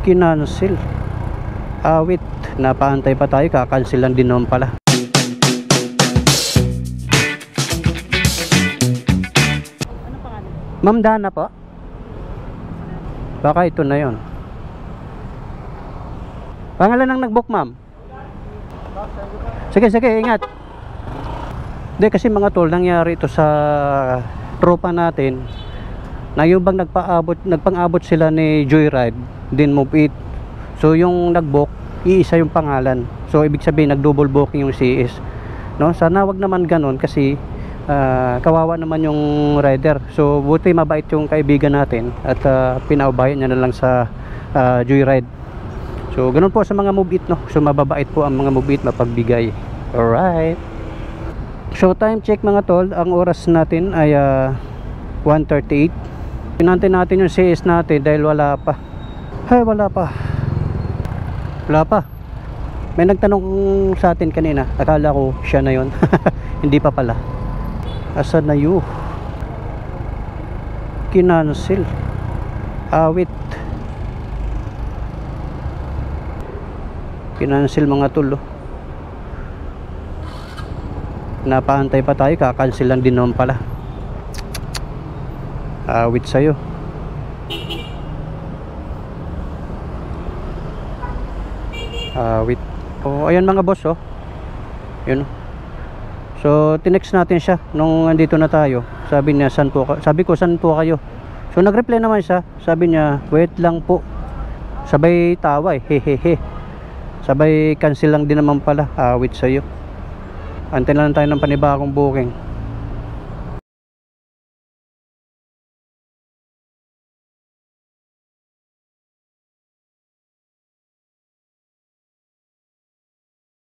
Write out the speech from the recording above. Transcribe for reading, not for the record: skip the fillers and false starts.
Kinancel. Wait, napaantay pa tayo, kakancel lang din naman pala. Ma'am Dana po? Baka ito na yon. Pangalan ng nag-book, ma'am? Sige, ingat. Hindi, kasi mga tol, nangyari ito sa tropa natin na yung bang nagpang-abot sila ni Joyride, din Move It. So yung nag-book, iisa yung pangalan. So ibig sabihin nag-double booking yung CS. No? Sana wag naman ganon kasi kawawa naman yung rider. So buti mabait yung kaibigan natin at pinaubayan niya na lang sa Joyride. So ganun po sa mga Move It, no? So mababait po ang mga Move It, mapagbigay. Alright. So time check mga tol, ang oras natin ay 1:38. Pinantay natin yung CS natin dahil wala pa. Ay, wala pa. May nagtanong sa atin kanina, akala ko siya na yon. Hindi pa pala. Asa na yun? Kinancel. Wait. Kinancel mga tol. Napaantay pa tayo, kakancel lang din naman pala. Wait sa'yo. Wait. Ayan mga boss, yun. So tinext natin siya nung andito na tayo. Sabi niya, saan po sabi ko, saan po kayo? So nag-reply naman siya. Sabi niya, wait lang po. Sabay tawa hehehe. Sabay cancel lang din naman pala. Wait sa'yo. Antay lang tayo ng panibagong booking.